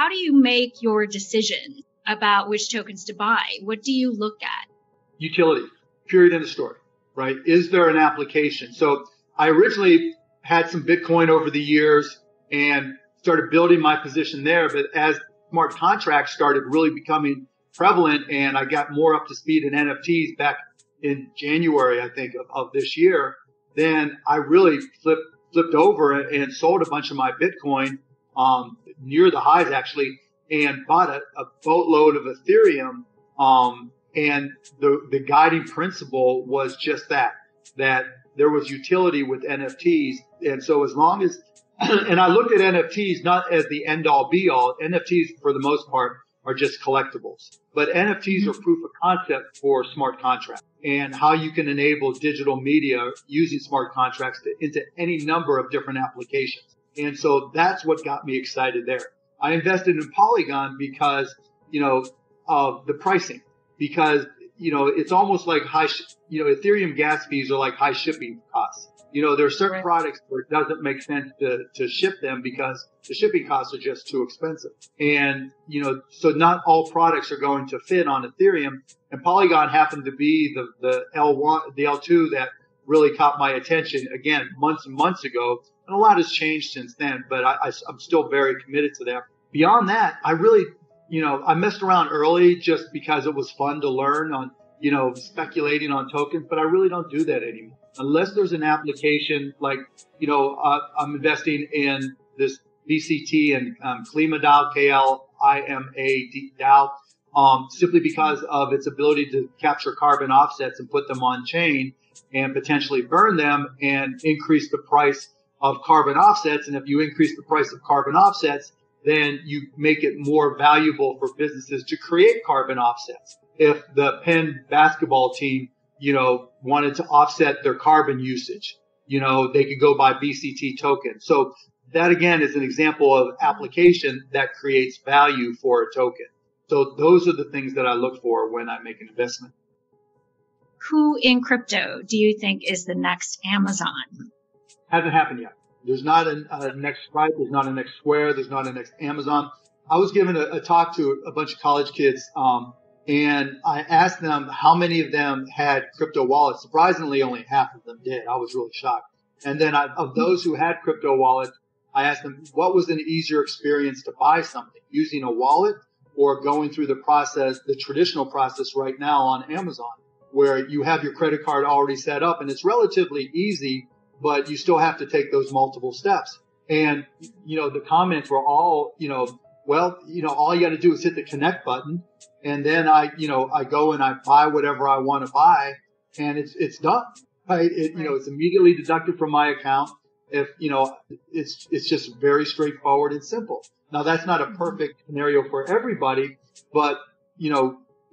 how do you make your decision about which tokens to buy? What do you look at? Utility, period, end of story, right? Is there an application? So I originally had some Bitcoin over the years and started building my position there. But as smart contracts started really becoming prevalent and I got more up to speed in NFTs back in January, I think, of this year, then I really flipped over and sold a bunch of my Bitcoin near the highs, actually, and bought a boatload of Ethereum. And the guiding principle was just that there was utility with NFTs. And so as long as, and I looked at NFTs not as the end all be all. NFTs for the most part are just collectibles, but NFTs are proof of concept for smart contracts and how you can enable digital media using smart contracts into any number of different applications. And so that's what got me excited there. I invested in Polygon because, of the pricing, because, it's almost like Ethereum gas fees are like high shipping costs. There are certain products where it doesn't make sense to ship them because the shipping costs are just too expensive. And, so not all products are going to fit on Ethereum. And Polygon happened to be the L1, the L2 that really caught my attention again, months and months ago. And a lot has changed since then, but I'm still very committed to that. Beyond that, I really, I messed around early just because it was fun to learn on, speculating on tokens, but I really don't do that anymore. Unless there's an application like, I'm investing in this BCT and KlimaDAO, KLIMA DAO, simply because of its ability to capture carbon offsets and put them on chain and potentially burn them and increase the price of carbon offsets. And if you increase the price of carbon offsets, then you make it more valuable for businesses to create carbon offsets. If the Penn basketball team, wanted to offset their carbon usage, they could go buy BCT tokens. So that again is an example of application that creates value for a token. So those are the things that I look for when I make an investment. Who in crypto do you think is the next Amazon? Hasn't happened yet. There's not a next Stripe. There's not a next Square. There's not a next Amazon. I was giving a talk to a bunch of college kids, and I asked them how many of them had crypto wallets. Surprisingly, only half of them did. I was really shocked. And then of those who had crypto wallets, I asked them what was an easier experience to buy something, using a wallet or going through the traditional process right now on Amazon, where you have your credit card already set up and it's relatively easy, but you still have to take those multiple steps. And, the comments were all, all you got to do is hit the connect button. And then I go and I buy whatever I want to buy and it's done. Right. It's immediately deducted from my account. If, it's just very straightforward and simple. Now that's not a perfect scenario for everybody, but,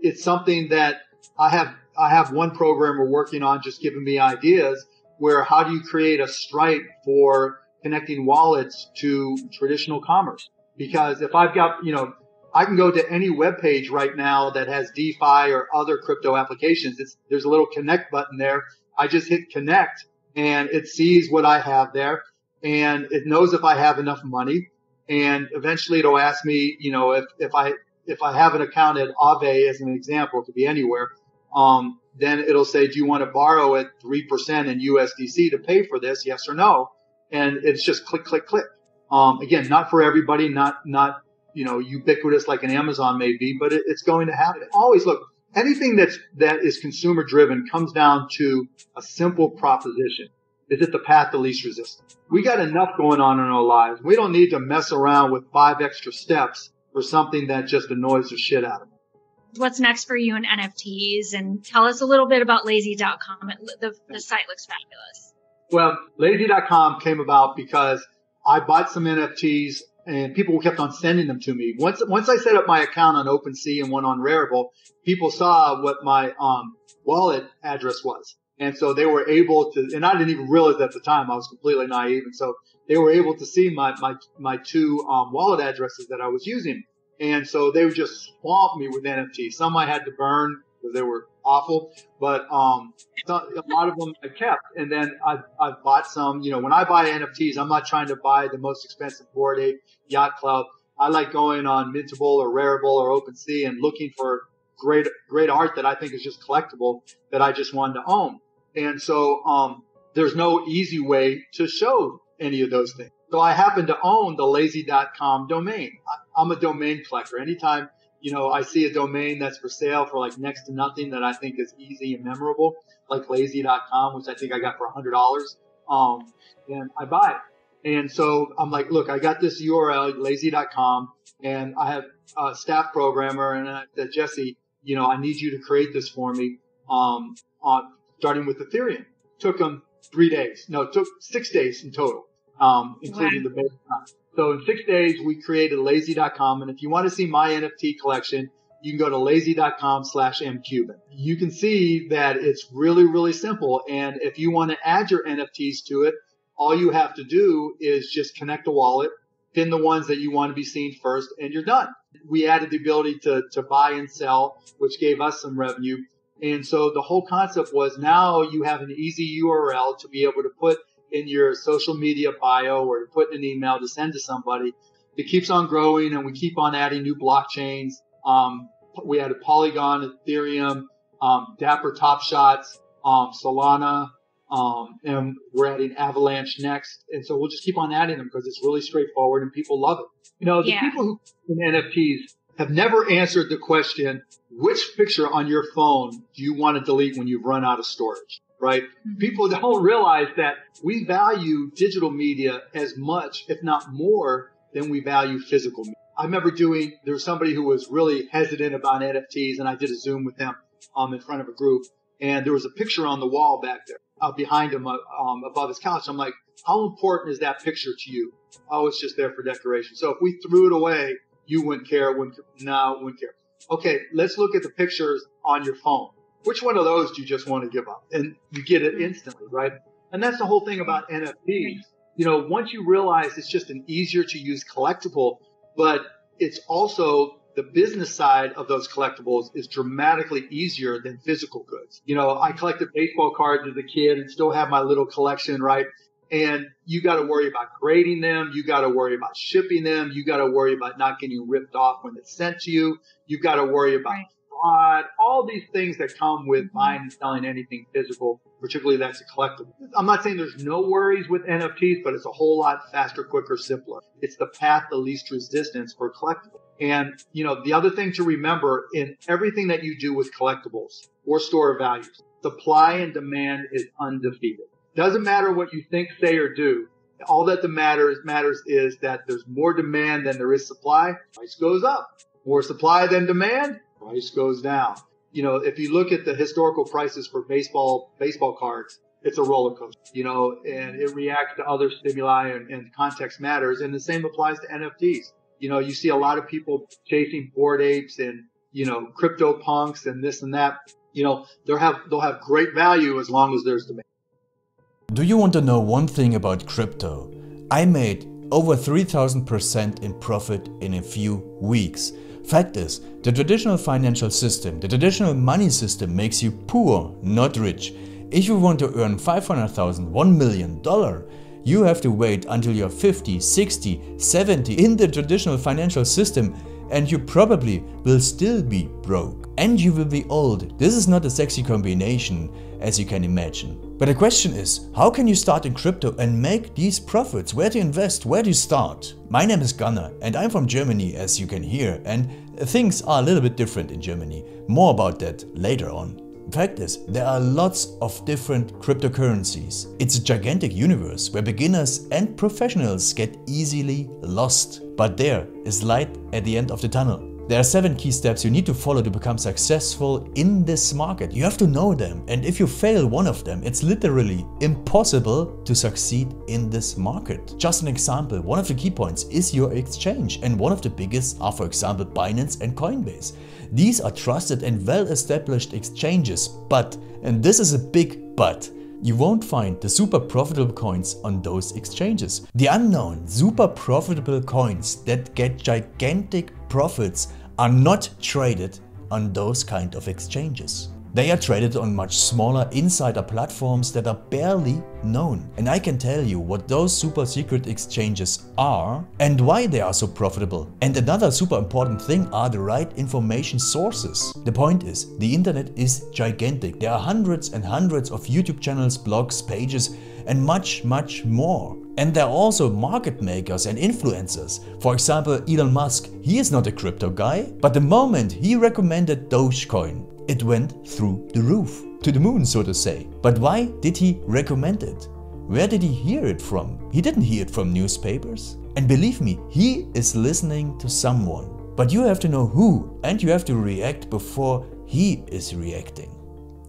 it's something that I have one programmer working on just giving me ideas where how do you create a Stripe for connecting wallets to traditional commerce? Because if I've got, I can go to any web page right now that has DeFi or other crypto applications. There's a little connect button there. I just hit connect and it sees what I have there and it knows if I have enough money. And eventually it'll ask me, if I have an account at Aave as an example, it could be anywhere. Then it'll say, do you want to borrow at 3% in USDC to pay for this? Yes or no. And it's just click, click, click. Again, not for everybody, not ubiquitous like an Amazon may be, but it's going to happen. Always look, anything that is consumer driven comes down to a simple proposition. Is it the path of least resistance? We got enough going on in our lives. We don't need to mess around with 5 extra steps for something that just annoys the shit out of us. What's next for you in NFTs? And tell us a little bit about lazy.com. The site looks fabulous. Well, lazy.com came about because I bought some NFTs and people kept on sending them to me. Once I set up my account on OpenSea and one on Rarible, people saw what my wallet address was. And so they were able to, and I didn't even realize at the time, I was completely naive. And so they were able to see my two wallet addresses that I was using. And so they would just swamp me with NFTs. Some I had to burn because they were awful, but a lot of them I kept. And then I bought some. When I buy NFTs, I'm not trying to buy the most expensive Bored Ape Yacht Club. I like going on Mintable or Rarible or OpenSea and looking for great art that I think is just collectible that I just wanted to own. And so there's no easy way to show any of those things. So I happen to own the lazy.com domain. I'm a domain collector. Anytime, I see a domain that's for sale for like next to nothing that I think is easy and memorable, like lazy.com, which I think I got for $100, and I buy it. And so I'm like, look, I got this URL, lazy.com, and I have a staff programmer, and I said, Jesse, I need you to create this for me, starting with Ethereum. Took them 3 days. No, it took 6 days in total, including the base time. So in 6 days, we created lazy.com. And if you want to see my NFT collection, you can go to lazy.com/mcuban. You can see that it's really, really simple. And if you want to add your NFTs to it, all you have to do is just connect a wallet, pin the ones that you want to be seen first, and you're done. We added the ability to buy and sell, which gave us some revenue. And so the whole concept was now you have an easy URL to be able to put in your social media bio or to put in an email to send to somebody. It keeps on growing, and we keep on adding new blockchains. We added Polygon, Ethereum, Dapper Top Shots, Solana, and we're adding Avalanche next. And so we'll just keep on adding them because it's really straightforward and people love it. The people who in NFTs have never answered the question, which picture on your phone do you want to delete when you've run out of storage, right? Mm-hmm. People don't realize that we value digital media as much, if not more, than we value physical media. I remember there was somebody who was really hesitant about NFTs, and I did a Zoom with them in front of a group, and there was a picture on the wall back there behind him above his couch. I'm like, how important is that picture to you? Oh, it's just there for decoration. So if we threw it away, you wouldn't care. Wouldn't care. Okay, let's look at the pictures on your phone. Which one of those do you just want to give up? And you get it instantly, right? And that's the whole thing about NFTs. Once you realize it's just an easier to use collectible, but it's also the business side of those collectibles is dramatically easier than physical goods. I collected baseball cards as a kid and still have my little collection, right? And you got to worry about grading them. You got to worry about shipping them. You got to worry about not getting ripped off when it's sent to you. You got to worry about fraud, all these things that come with buying and selling anything physical, particularly that's a collectible. I'm not saying there's no worries with NFTs, but it's a whole lot faster, quicker, simpler. It's the path of least resistance for collectibles. And, the other thing to remember in everything that you do with collectibles or store of values, supply and demand is undefeated. Doesn't matter what you think, say, or do. All that matters is that there's more demand than there is supply. Price goes up. More supply than demand, price goes down. If you look at the historical prices for baseball cards, it's a roller coaster, and it reacts to other stimuli and context matters. And the same applies to NFTs. You see a lot of people chasing Bored Apes and, crypto punks and this and that. They'll have great value as long as there's demand. Do you want to know one thing about crypto? I made over 3,000% in profit in a few weeks. Fact is, the traditional financial system, the traditional money system makes you poor, not rich. If you want to earn $500,000, $1 million, you have to wait until you're 50, 60, 70 in the traditional financial system, and you probably will still be broke. And you will be old. This is not a sexy combination, as you can imagine. But the question is, how can you start in crypto and make these profits? Where to invest? Where do you start? My name is Gunnar and I'm from Germany, as you can hear, and things are a little bit different in Germany. More about that later on. Fact is, there are lots of different cryptocurrencies. It's a gigantic universe where beginners and professionals get easily lost. But there is light at the end of the tunnel. There are 7 key steps you need to follow to become successful in this market. You have to know them, and if you fail one of them, it's literally impossible to succeed in this market. Just an example, one of the key points is your exchange, and one of the biggest are, for example, Binance and Coinbase. These are trusted and well-established exchanges, but, and this is a big but, you won't find the super profitable coins on those exchanges. The unknown super profitable coins that get gigantic profits are not traded on those kind of exchanges. They are traded on much smaller insider platforms that are barely known. And I can tell you what those super secret exchanges are and why they are so profitable. And another super important thing are the right information sources. The point is, the internet is gigantic. There are hundreds and hundreds of YouTube channels, blogs, pages, and much more. And there are also market makers and influencers. For example, Elon Musk, he is not a crypto guy, but the moment he recommended Dogecoin, it went through the roof, to the moon, so to say. But why did he recommend it? Where did he hear it from? He didn't hear it from newspapers. And believe me, he is listening to someone. But you have to know who, and you have to react before he is reacting.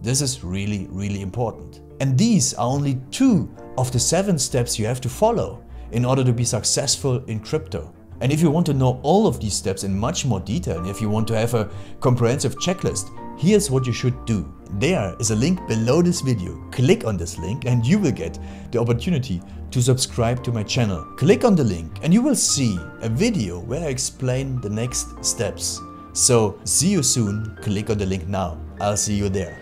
This is really important. And these are only 2 of the 7 steps you have to follow in order to be successful in crypto. And if you want to know all of these steps in much more detail, and if you want to have a comprehensive checklist, here's what you should do. There is a link below this video. Click on this link and you will get the opportunity to subscribe to my channel. Click on the link and you will see a video where I explain the next steps. So see you soon. Click on the link now. I'll see you there.